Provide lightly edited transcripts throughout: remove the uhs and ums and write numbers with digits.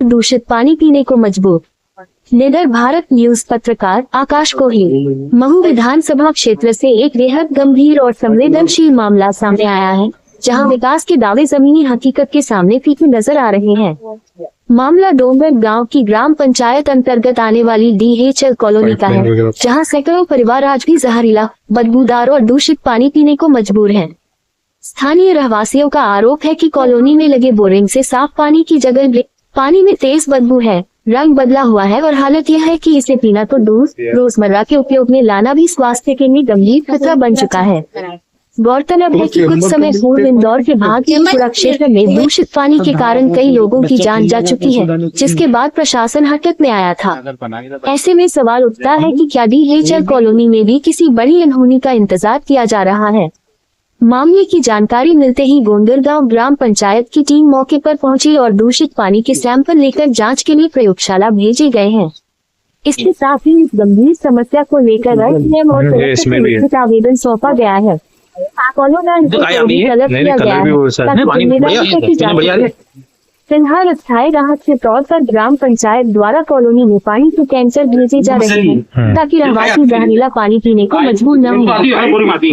दूषित पानी पीने को मजबूर। निडर भारत न्यूज पत्रकार आकाश कोहली। महू विधानसभा क्षेत्र से एक बेहद गंभीर और संवेदनशील मामला सामने आया है, जहां विकास के दावे जमीनी हकीकत के सामने फीके नजर आ रहे हैं। मामला डोंगर गांव की ग्राम पंचायत अंतर्गत आने वाली DHL कॉलोनी का है, जहां सैकड़ों परिवार आज भी जहरीला, बदबूदार और दूषित पानी पीने को मजबूर हैं। स्थानीय रहवासियों का आरोप है कि कॉलोनी में लगे बोरिंग से साफ पानी की जगह पानी में तेज बदबू है, रंग बदला हुआ है और हालत यह है कि इसे पीना तो दूर, रोजमर्रा के उपयोग में लाना भी स्वास्थ्य के लिए गंभीर खतरा बन चुका है। गौरतलब है कि कुछ समय पूर्व इंदौर के भागलपुर क्षेत्र में दूषित पानी के कारण कई लोगों की जान जा चुकी है, जिसके बाद प्रशासन हरकत में आया था। ऐसे में सवाल उठता है कि क्या DHL कॉलोनी में भी किसी बड़ी अनहोनी का इंतजार किया जा रहा है। मामले की जानकारी मिलते ही गोंदरगांव ग्राम पंचायत की टीम मौके पर पहुंची और दूषित पानी के सैंपल लेकर जांच के लिए प्रयोगशाला भेजे गए हैं। इसके साथ ही इस गंभीर समस्या को लेकर आवेदन सौंपा गया है। फिलहाल अस्थायी राहत के तौर पर ग्राम पंचायत द्वारा कॉलोनी में पानी के टैंकर भेजे जा रहे हैं, ताकि रहवासी जहरीला पानी पीने को मजबूर न हो।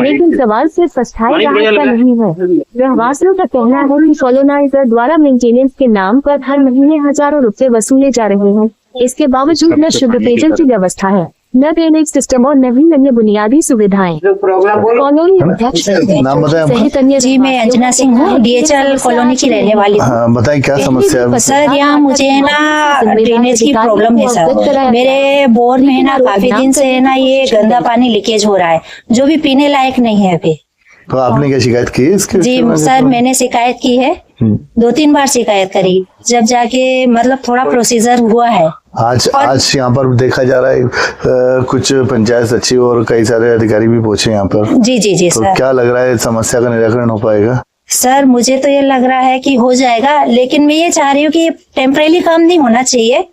लेकिन सवाल सिर्फ अस्थायी राहत का नहीं है। रहवासियों का कहना है कि कॉलोनाइजर द्वारा मेंटेनेंस के नाम पर हर महीने हजारों रुपए वसूले जा रहे हैं। इसके बावजूद न शुद्ध पेयजल की व्यवस्था है, न ड्रेनेज सिस्टम और न भी अन्य बुनियादी सुविधाएं। कॉलोनी अध्यक्ष सहित अन्य। जी, मैं अंजना सिंह हूँ, DHL कॉलोनी की रहने वाली हूँ। बताएं क्या समस्या है? सर, यहाँ मुझे ना ड्रेनेज की प्रॉब्लम है सर। मेरे बोर में ना काफी दिन से ना ये गंदा पानी लीकेज हो रहा है, जो भी पीने लायक नहीं है अभी। तो आपने क्या शिकायत की इसके? जी सर, मैंने शिकायत की है, 2-3 बार शिकायत करी, जब जाके मतलब थोड़ा प्रोसीजर हुआ है। आज यहाँ पर देखा जा रहा है कुछ पंचायत सचिव और कई सारे अधिकारी भी पहुंचे यहाँ पर। जी जी जी तो सर। क्या लग रहा है समस्या का निराकरण हो पाएगा? सर, मुझे तो ये लग रहा है कि हो जाएगा, लेकिन मैं ये चाह रही हूँ कि टेम्परेरी काम नहीं होना चाहिए,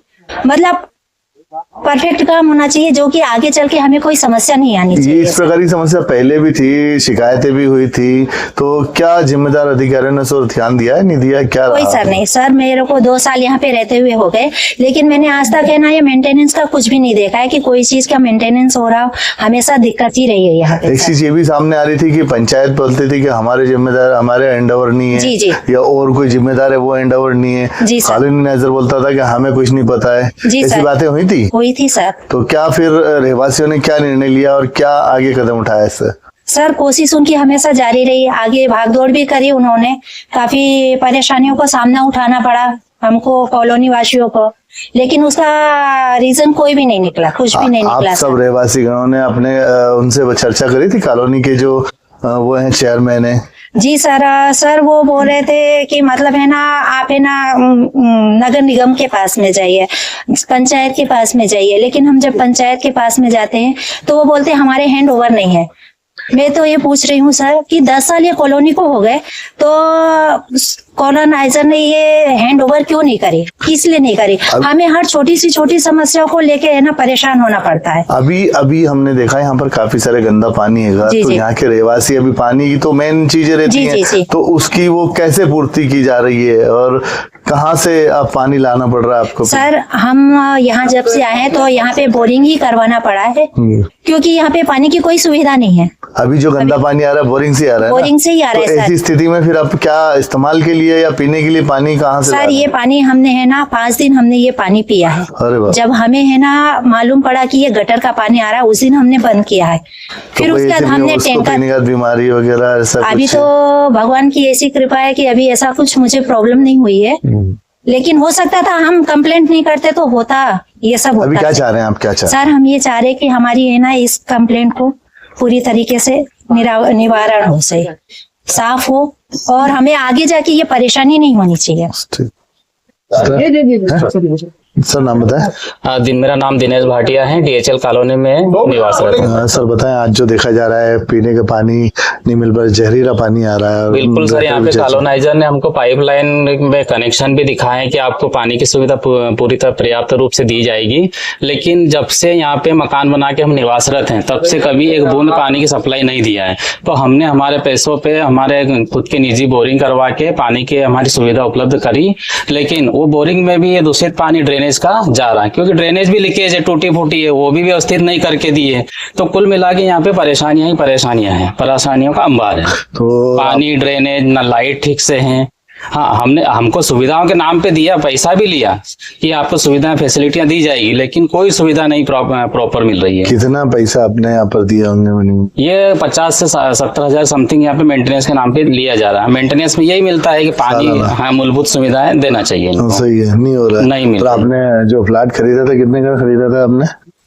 मतलब परफेक्ट काम होना चाहिए, जो कि आगे चल के हमें कोई समस्या नहीं आनी चाहिए। ये इस प्रकार की समस्या पहले भी थी, शिकायतें भी हुई थी, तो क्या जिम्मेदार अधिकारियों ने सर ध्यान दिया है, नहीं दिया? क्या कोई सर नहीं सर, मेरे को 2 साल यहाँ पे रहते हुए हो गए, लेकिन मैंने आज तक है ना ये मेंटेनेंस का कुछ भी नहीं देखा है कि कोई चीज का मेंटेनेंस हो रहा हो। हमेशा दिक्कत ही रही है यहाँ पे। एक चीज ये भी सामने आ रही थी कि पंचायत बोलती थी कि हमारे जिम्मेदार, हमारे हैंडओवर नहीं है। जी जी। या और कोई जिम्मेदार है वो हैंडओवर नहीं है। कॉलोनाइजर बोलता था कि हमें कुछ नहीं पता है। ऐसी बातें हुई थी? हुई थी सर। तो क्या फिर रहवासियों ने क्या निर्णय लिया और क्या आगे कदम उठाया इससे? सर, कोशिश उनकी हमेशा जारी रही, आगे भागदौड़ भी करी उन्होंने, काफी परेशानियों को सामना उठाना पड़ा हमको कॉलोनी वासियों को, लेकिन उसका रीजन कोई भी नहीं निकला, कुछ भी नहीं निकला। आप सब रहवासी गणों ने अपने उनसे चर्चा करी थी? कॉलोनी के जो वो है चेयरमैन है? जी सर, वो बोल रहे थे कि मतलब है ना, आप है ना नगर निगम के पास में जाइए, पंचायत के पास में जाइए, लेकिन हम जब पंचायत के पास में जाते हैं तो वो बोलते हैं हमारे हैंड ओवर नहीं है। मैं तो ये पूछ रही हूँ सर कि 10 साल ये कॉलोनी को हो गए, तो कॉलोनाइजर ने ये हैंड ओवर क्यों नहीं करी, किस लिए नहीं करी? हमें हर छोटी समस्या को लेके है ना परेशान होना पड़ता है। अभी हमने देखा यहाँ पर काफी सारे गंदा पानी है, तो यहाँ के रहवासी अभी पानी की तो मेन चीजें रहती हैं, तो उसकी वो कैसे पूर्ति की जा रही है और कहाँ से अब पानी लाना पड़ रहा है आपको? सर, हम यहाँ जब से आए हैं तो यहाँ पे बोरिंग ही करवाना पड़ा है, क्योंकि यहाँ पे पानी की कोई सुविधा नहीं है। अभी जो गंदा पानी आ रहा है बोरिंग से आ रहा है? बोरिंग से ही आ रहा है। ऐसी स्थिति में फिर आप क्या इस्तेमाल के लिए या पीने के लिए पानी कहाँ से? सर, ये पानी हमने है ना 5 दिन हमने ये पानी पिया है। जब हमें है ना मालूम पड़ा कि ये गटर का पानी आ रहा है, उस दिन हमने बंद किया है। फिर उसके बाद हमने टैंकर, बीमारी वगैरह ऐसा? अभी तो भगवान की ऐसी कृपा है कि अभी ऐसा कुछ मुझे प्रॉब्लम नहीं हुई है, लेकिन हो सकता था, हम कंप्लेंट नहीं करते तो होता ये सब होता। अभी क्या चाह रहे हैं आप? क्या चाह रहे हैं? सर, हम ये चाह रहे हैं कि हमारी है ना इस कंप्लेंट को पूरी तरीके से निवारण हो, सही साफ हो, और हमें आगे जाके ये परेशानी नहीं होनी चाहिए। सर, नाम बताएं। मेरा नाम दिनेश भाटिया है, DHL कॉलोनी में निवास करता हूं। सर बताएं, आज जो देखा जा रहा है पीने का पानी नहीं मिल पा रहा, जहरीला पानी आ रहा है। बिल्कुल सर, यहाँ पे कॉलोनाइजर ने हमको पाइपलाइन में कनेक्शन भी दिखाए हैं कि आपको पानी की सुविधा पूरी तरह पर्याप्त रूप से दी जाएगी, लेकिन जब से यहाँ पे मकान बना के हम निवासरत हैं तब से कभी एक बूंद पानी की सप्लाई नहीं दिया है। तो हमने हमारे पैसों पे हमारे खुद की निजी बोरिंग करवा के पानी की हमारी सुविधा उपलब्ध करी, लेकिन वो बोरिंग में भी ये दूषित पानी ड्रेनेज का जा रहा है, क्योंकि ड्रेनेज भी लीकेज है, टूटी फूटी है, वो भी व्यवस्थित नहीं करके दी है। तो कुल मिला के यहाँ पे परेशानियां ही परेशानियां हैं, परेशानियों का अंबार है। तो पानी, ड्रेनेज, न लाइट ठीक से है। हाँ, हमको सुविधाओं के नाम पे दिया, पैसा भी लिया कि आपको सुविधाएं फैसिलिटियां दी जाएगी, लेकिन कोई सुविधा नहीं प्रॉपर मिल रही है। कितना पैसा आपने यहाँ पर दिया होंगे? ये 50 से 70 हजार समथिंग यहाँ पे मेंटेनेंस के नाम पे लिया जा रहा है। मेंटेनेंस में यही मिलता है कि पानी, हाँ, मूलभूत सुविधाएं देना चाहिए इनको। सही है, नहीं हो रहा है, नहीं मिल रहा। आपने जो फ्लैट खरीदा था कितने का खरीदा था आपने?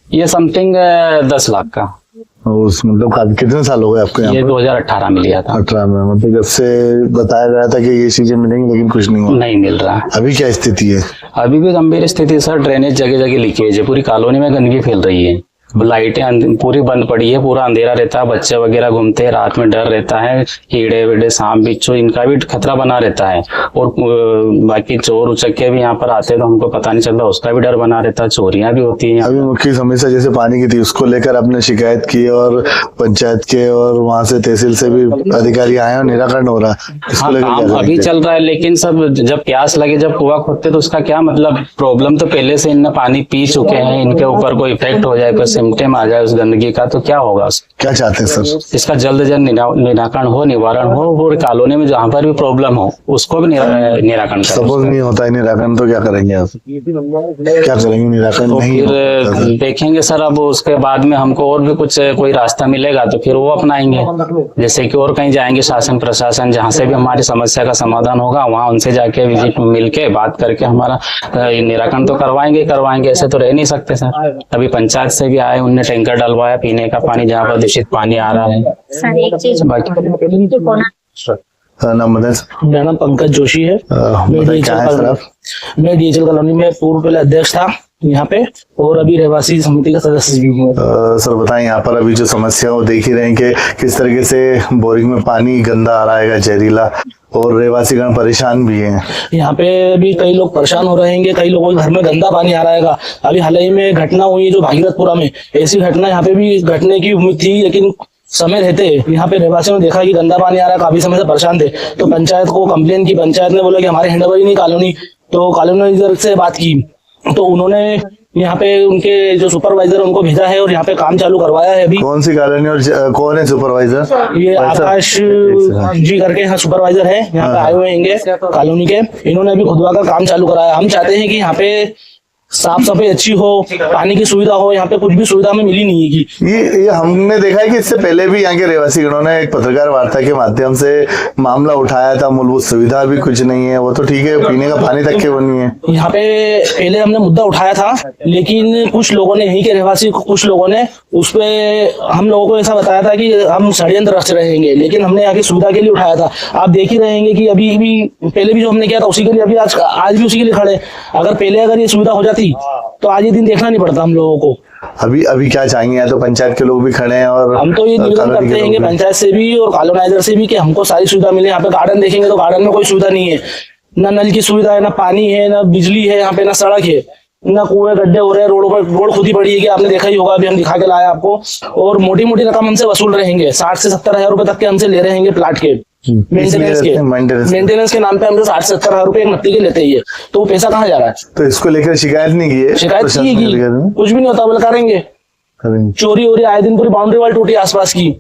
ये समथिंग 10 लाख का। उस मतलब कितने साल हो गए आपको यहाँ ये पर? 2018 में लिया था। 18 में, मतलब जब से बताया गया था कि ये चीजें मिलेंगी लेकिन कुछ नहीं हुआ। नहीं मिल रहा। अभी क्या स्थिति है? अभी भी गंभीर स्थिति सर, ड्रेनेज जगह जगह लीकेज है, पूरी कॉलोनी में गंदगी फैल रही है, लाइटें पूरी बंद पड़ी है, पूरा अंधेरा रहता है, बच्चे वगैरह घूमते हैं, रात में डर रहता है, कीड़े वीड़े, सांप बिच्छू, इनका भी खतरा बना रहता है। और बाकी चोर उचक्के भी यहाँ पर आते हैं तो हमको पता नहीं चलता, उसका भी डर बना रहता है, चोरियां भी होती हैं। अभी मुख्य समस्या जैसे पानी की थी, उसको लेकर आपने शिकायत की और पंचायत के और वहाँ से तहसील से भी अधिकारी आए और निराकरण हो रहा है, इसको लेकर काम क्या अभी करेंगे? चल रहा है, लेकिन सब जब प्यास लगे, जब कुआं खोदते तो उसका क्या मतलब? प्रॉब्लम तो पहले से इनने पानी पी चुके हैं, इनके ऊपर कोई इफेक्ट हो जाए, कोई सिम्टम आ जाए उस गंदगी का, तो क्या होगा? क्या चाहते हैं सर? इसका जल्द से जल्द निराकरण हो, निवारण हो, और कॉलोनी में जहाँ पर भी प्रॉब्लम हो उसको भी निराकरण करें। सपोज नहीं होता है निराकरण तो क्या करेंगे आप? क्या करेंगे निराकरण तो नहीं होता फिर है? देखेंगे सर, अब उसके बाद में हमको और भी कुछ कोई रास्ता मिलेगा तो फिर वो अपनाएंगे, जैसे कि और कहीं जाएंगे, शासन प्रशासन जहाँ से भी हमारी समस्या का समाधान होगा वहाँ उनसे जाके विजिट मिलके बात करके हमारा निराकरण तो करवाएंगे। ऐसे तो रह नहीं सकते सर। अभी पंचायत से भी आए, उनने टैंकर डलवाया पीने का पानी, जहाँ पर दूषित पानी आ रहा है। सर एक चीज नाम बताएं सर। मेरा नाम पंकज जोशी है। बताएं क्या है सर आप? मैं डीएचएल कॉलोनी में पूर्व पहले अध्यक्ष था यहाँ पे, और अभी रहवासी समिति का सदस्य भी हूँ। सर बताएं, यहाँ पर अभी जो समस्या वो देख ही रहे हैं कि किस तरीके से बोरिंग में पानी गंदा आ रहा है, जहरीला, और रहवासीगण परेशान भी हैं। यहाँ पे भी कई लोग परेशान हो रहे हैं, कई लोगों के घर में गंदा पानी आ रहा है। अभी हाल ही में घटना हुई जो भागीरथपुरा में, ऐसी घटना यहाँ पे भी घटने की उम्मीद थी, लेकिन समय रहते यहाँ पे रहवासियों ने देखा कि गंदा पानी आ रहा है, काफी समय से परेशान थे, तो पंचायत को कंप्लेन की। पंचायत ने बोला कि हमारे हैंडओवर ही नहीं कॉलोनी, तो कॉलोनाइजर से बात की, तो उन्होंने यहाँ पे उनके जो सुपरवाइजर उनको भेजा है और यहाँ पे काम चालू करवाया है। अभी कौन सी कॉलोनी और कौन है सुपरवाइजर? ये आकाश जी करके यहाँ सुपरवाइजर है, यहाँ पे आए हुए हैंगे कॉलोनी के। इन्होंने अभी खुदवा का काम चालू कराया। हम चाहते हैं कि यहाँ पे साफ सफाई अच्छी हो, पानी की सुविधा हो। यहाँ पे कुछ भी सुविधा हमें मिली नहीं है कि ये हमने देखा है कि इससे पहले भी यहाँ के रहवासीगणों ने एक पत्रकार वार्ता के माध्यम से मामला उठाया था, मूलभूत सुविधा भी कुछ नहीं है, वो तो ठीक है, पीने का पानी तक के वो नहीं है। यहाँ पे पहले हमने मुद्दा उठाया था, लेकिन कुछ लोगों ने, यहीं के रहवासी कुछ लोगों ने उस पे हम लोगों को ऐसा बताया था कि हम षड्यंत्र रच रहेंगे, लेकिन हमने यहाँ की सुविधा के लिए उठाया था। आप देख ही रहेंगे कि अभी भी, पहले भी जो हमने किया था उसी के लिए, अभी आज भी उसी के लिए खड़े। अगर ये सुविधा हो जाती तो आज ये दिन देखना नहीं पड़ता हम लोगों को। अभी क्या चाहेंगे? या तो पंचायत के लोग भी खड़े हैं और हम तो ये निवेदन करते हैं पंचायत से भी और कॉलोनाइजर से भी कि हमको सारी सुविधा मिले। यहाँ पे गार्डन देखेंगे तो गार्डन में कोई सुविधा नहीं है, ना नल की सुविधा है, ना पानी है, ना बिजली है, यहाँ पे ना सड़क है, ना कुएं गड्ढे हो रहे हैं, रोड खुद ही पड़ी है कि आपने देखा ही होगा, अभी हम दिखा के लाए आपको। और मोटी मोटी रकम हमसे वसूल रहेंगे, 60 से 70 हजार रुपए तक के हमसे ले रहे हैं प्लाट के मेंटेनेंस के नाम पे हमसे 60 से 70 हजार रुपए एक नत्ती के लेते ही है। तो वो पैसा कहाँ जा रहा है? तो इसको लेकर शिकायत नहीं की है? शिकायत की, कुछ भी नहीं होता, बोले करेंगे। चोरी हो रही आए दिन, पूरी बाउंड्री वाल टूटी आसपास की,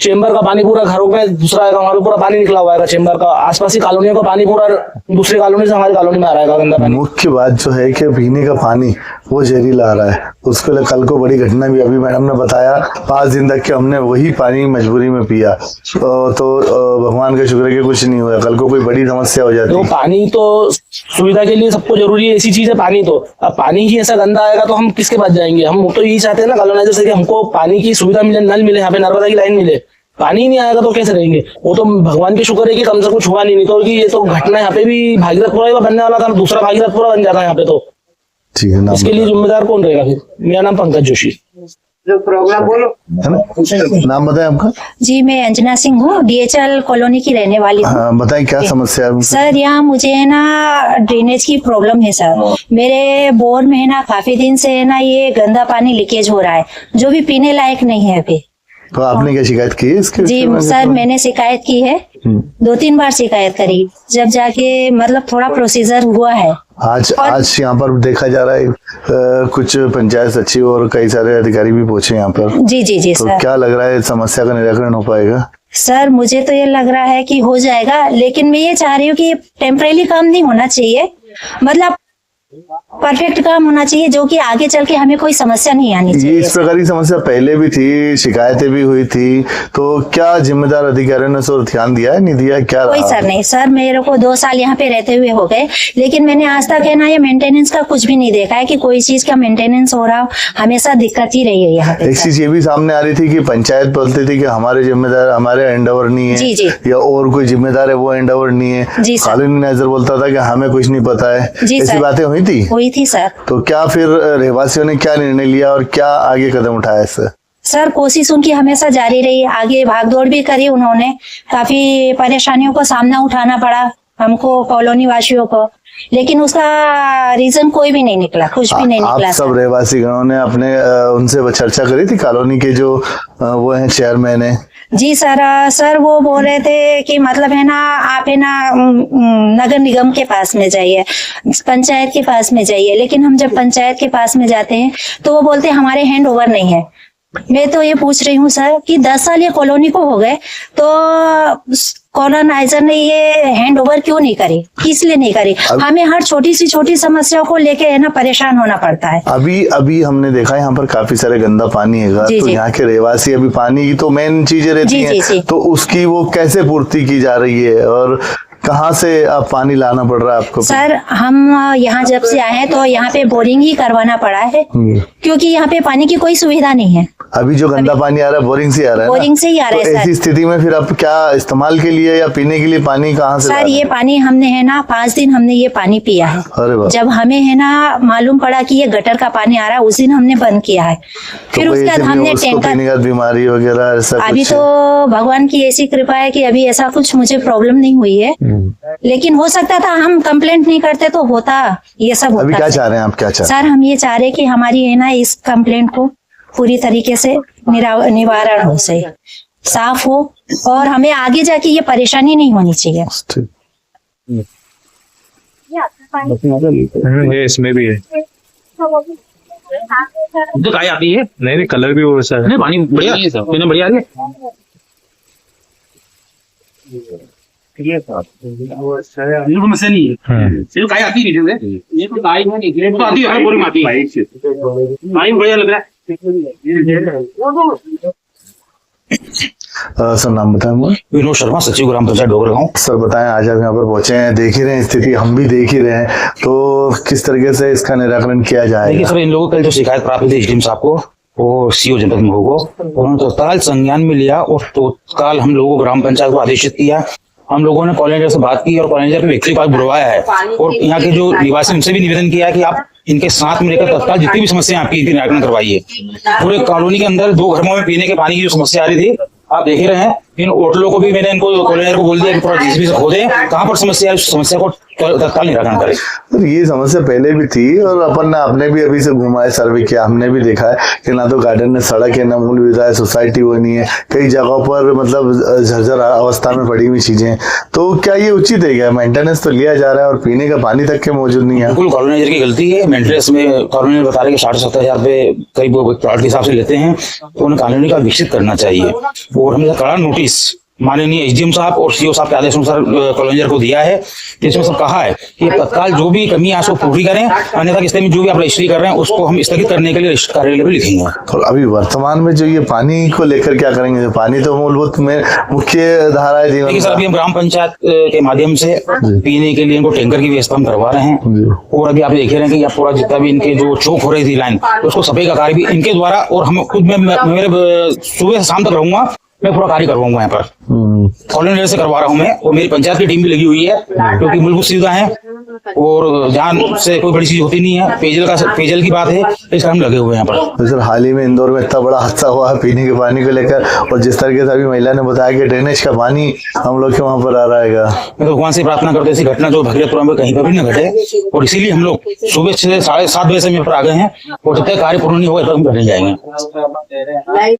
चेंबर का पानी पूरा घरों में दूसरा है, वहां पे पूरा पानी निकला हुआ है चेंबर का, आसपास की कॉलोनियों का पानी पूरा दूसरी कॉलोनी से हमारी कॉलोनी में आ रहा है गंदा पानी। मुख्य बात जो है कि पीने का पानी वो जहरीला आ रहा है, उसके लिए कल को बड़ी घटना भी, अभी मैडम ने बताया 5 दिन तक कि हमने वही पानी मजबूरी में पिया, तो भगवान का शुक्र है कि कुछ नहीं हुआ, कल को कोई बड़ी समस्या हो जाती। तो पानी तो सुविधा के लिए सबको जरूरी है, ऐसी चीज है पानी। तो अब पानी ही ऐसा गंदा आएगा तो हम किसके पास जाएंगे? हम तो यही चाहते हैं ना कॉलोनाइजर से कि हमको पानी की सुविधा मिले, नल मिले, यहाँ पे नर्मदा की लाइन मिले। पानी ही नहीं आएगा तो कैसे रहेंगे? वो तो भगवान की शुक्र है कि कम से कुछ हुआ नहीं, तो ये तो घटना यहाँ पे भी भागीरथपुरा बनने वाला था, दूसरा भागीरथपुरा बन जाता है यहाँ पे। तो ठीक है, इसके लिए जिम्मेदार कौन रहेगा फिर? मेरा नाम पंकज जोशी। है ना? नाम बताएं आपका। जी मैं अंजना सिंह हूँ, DHL कॉलोनी की रहने वाली हूँ। हाँ, बताएं क्या समस्या है। सर यहाँ मुझे है ना ड्रेनेज की प्रॉब्लम है सर। मेरे बोर में है ना काफी दिन से है ना ये गंदा पानी लीकेज हो रहा है, जो भी पीने लायक नहीं है अभी। तो आपने क्या शिकायत की है इसके? जी सर मैंने शिकायत की है, 2-3 बार शिकायत करी, जब जाके मतलब थोड़ा प्रोसीजर हुआ है। आज यहाँ पर देखा जा रहा है कुछ पंचायत सचिव और कई सारे अधिकारी भी पहुंचे यहाँ पर। जी जी जी तो सर। क्या लग रहा है समस्या का निराकरण हो पाएगा? सर मुझे तो ये लग रहा है कि हो जाएगा, लेकिन मैं ये चाह रही हूँ कि टेम्परेरी काम नहीं होना चाहिए, मतलब परफेक्ट काम होना चाहिए, जो कि आगे चल के हमें कोई समस्या नहीं आनी ये चाहिए। इस प्रकार की समस्या पहले भी थी, शिकायतें भी हुई थी, तो क्या जिम्मेदार अधिकारियों ने सर ध्यान दिया है, नहीं दिया, क्या कोई रहा? सर नहीं सर, मेरे को 2 साल यहाँ पे रहते हुए हो गए, लेकिन मैंने आज तक है ना ये मेंटेनेंस का कुछ भी नहीं देखा है कि कोई चीज का मेंटेनेंस हो रहा हो। हमेशा दिक्कत ही रही है यहाँ पे। एक चीज ये भी सामने आ रही थी कि पंचायत बोलती थी कि हमारे जिम्मेदार, हमारे हैंड ओवर नहीं जी, जी। है, या और कोई जिम्मेदार है वो हैंड ओवर नहीं है। जी सर। कॉलोनी मैनेजर बोलता था कि हमें कुछ नहीं पता है। जी ऐसी सर। बातें हुई थी। हुई थी सर। तो क्या फिर रहवासियों ने क्या निर्णय लिया और क्या आगे कदम उठाया इससे? सर कोशिश उनकी हमेशा जारी रही, आगे भागदौड़ भी करी उन्होंने, काफी परेशानियों को सामना उठाना पड़ा हमको कॉलोनी वासियों को, लेकिन उसका रीजन कोई भी नहीं निकला, कुछ भी नहीं निकला। आप सब रहवासी गणों ने अपने उनसे चर्चा करी थी, कॉलोनी के जो वो हैं चेयरमैन है? जी सर। सर वो बोल रहे थे कि मतलब है ना आप है ना नगर निगम के पास में जाइए, पंचायत के पास में जाइए, लेकिन हम जब पंचायत के पास में जाते हैं तो वो बोलते हैं हमारे हैंड ओवर नहीं है। मैं तो ये पूछ रही हूँ सर कि 10 साल ये कॉलोनी को हो गए, तो कॉलोनाइजर ने ये हैंड ओवर क्यों नहीं करी, किस लिए नहीं करी? हमें हर छोटी सी छोटी समस्या को लेके है ना परेशान होना पड़ता है। अभी हमने देखा यहाँ पर काफी सारे गंदा पानी है, जी, तो जी। यहाँ के रहवासी अभी पानी की तो मेन चीजें रहती जी, जी, हैं, जी। तो उसकी वो कैसे पूर्ति की जा रही है और कहाँ से आप पानी लाना पड़ रहा है आपको? सर हम यहाँ जब से आए हैं तो यहाँ पे बोरिंग ही करवाना पड़ा है, क्योंकि यहाँ पे पानी की कोई सुविधा नहीं है। अभी जो गंदा पानी आ रहा है बोरिंग से आ रहा है ना? बोरिंग से ही आ रहा है तो सर। ऐसी स्थिति में फिर आप क्या इस्तेमाल के लिए या पीने के लिए पानी कहाँ से ला सर रहे ये हैं? पानी हमने है ना 5 दिन हमने ये पानी पिया है। अरे वाह। जब हमें है ना मालूम पड़ा कि ये गटर का पानी आ रहा है, उस दिन हमने बंद किया है। फिर तो उसके बाद ऐसे में हमने उसको टैंकर, पीने का बीमारी वगैरह ऐसा अभी कुछ? तो भगवान की ऐसी कृपा है कि अभी ऐसा कुछ मुझे प्रॉब्लम नहीं हुई है, लेकिन हो सकता था, हम कंप्लेंट नहीं करते तो होता ये सब अभी होता। क्या चाह रहे हैं आप, क्या चाह रहे हैं? सर हम ये चाह रहे कि हमारी है ना इस कंप्लेंट को पूरी तरीके से निवारण हो सके, साफ हो, और हमें आगे जाके ये परेशानी नहीं होनी चाहिए। ठीक। ये इसमें भी है। तो काय आती है? नहीं कलर भी वो सर नहीं पानी बढ़िया है, पीने बढ़िया आ रही है। ये तो मसला नहीं है, सिर्फ काय आती है नीचे से, ये तो काय है नहीं, तो आती है बोरिंग आती है, पानी बढ़िया लग रहा है। सर नाम बताएं मुझे। विनोद शर्मा, सचिव ग्राम पंचायत डोगरगांव। सर बताएं, आज आप यहाँ पर पहुंचे हैं, देख ही रहे हैं स्थिति, हम भी देख ही रहे हैं, तो किस तरीके से इसका निराकरण किया देखिए जाएगा? सर, इन लोगों को जो शिकायत प्राप्त हुई थी एसडीएम साहब को और सीओ जनपद मऊ को, उन्होंने तत्काल संज्ञान में लिया और तत्काल हम लोगों को ग्राम पंचायत को आदेशित किया। हम लोगों ने कॉलोनी से बात की और कॉलोनी पे व्यक्ति पास बुलवाया है और यहाँ के जो निवासी उनसे भी निवेदन किया है कि आप इनके साथ में रहकर तत्काल जितनी भी समस्या आपकी इनकी निराकरण करवाइए। पूरे कॉलोनी के अंदर 2 घरों में पीने के पानी की जो समस्या आ रही थी, आप देख ही रहे हैं। इन होटलों को भी मैंने इनको कॉलोनियर को बोल दिया कि थोड़ा जीसीबी से खोदें, कहाँ पर समस्या है, उस समस्या को तत्काल निराकरण करें। तो ये समस्या पहले भी थी और आपने भी अभी से घुमा है, सर्वे किया, हमने भी देखा है कि ना तो गार्डन में सड़क है, ना मूल विधा है, सोसाइटी वो नहीं है, कई जगहों पर मतलब झरझर अवस्था में पड़ी हुई चीजें। तो क्या ये उचित है? क्या मेंटेनेंस तो लिया जा रहा है और पीने का पानी तक के मौजूद नहीं है? बिल्कुल कॉलोनाइजर की गलती है। मेंटेनेंस में कॉलोनी बता रहे कि 60-70 हजार रुपए करीब वो प्लॉट के हिसाब से लेते हैं, तो उन्हें कॉलोनी का विकसित करना चाहिए। और हमने कड़ा नोटिस माननीय एसडीएम साहब और सीओ साहब के आदेश अनुसार कॉलोनियर को दिया है, जिसमें सब कहा है कि तत्काल जो भी कमी है उसको पूरी करें, अन्यथा किसी में जो भी आप रजिस्ट्री कर रहे हैं उसको हम स्थगित करने के लिए रजिस्टर कार्यालय में लिखेंगे। तो अभी वर्तमान में जो ये पानी को लेकर क्या करेंगे? जो पानी तो मूलभूत में मुख्य धारा है जीवन देखिए सर, का। अभी हम ग्राम पंचायत के माध्यम से पीने के लिए इनको टैंकर की व्यवस्था हम करवा रहे हैं, और अभी आप देख रहे हैं कि पूरा जितना भी इनके जो चौक हो रही थी लाइन, उसको सफाई का कार्य भी इनके द्वारा, और हम खुद में मेरे सुबह से शाम तक रहूंगा, मैं पूरा कार्य करवाऊंगा यहाँ पर। कॉलोनी से करवा रहा हूँ मैं, और मेरी पंचायत की टीम भी लगी हुई है, क्योंकि मूलभूत सुविधा है और जान से कोई बड़ी चीज होती नहीं है। पेयजल की बात है, इस कारण हम लगे हुए हैं यहाँ पर। तो सर हाल ही में इंदौर में इतना बड़ा हादसा हुआ है पीने के पानी को लेकर, और जिस तरीके से अभी महिला ने बताया कि ड्रेनेज का पानी हम लोग के वहाँ पर आ रहा है। मैं तो भगवान से प्रार्थना करते ऐसी घटना जो भगीरथपुरा में कहीं पर भी न घटे, और इसीलिए हम लोग सुबह से 7:30 बजे से यहाँ पर आ गए हैं, और जब तक कार्य पूर्ण नहीं होगा तब हम घर नहीं जाएंगे।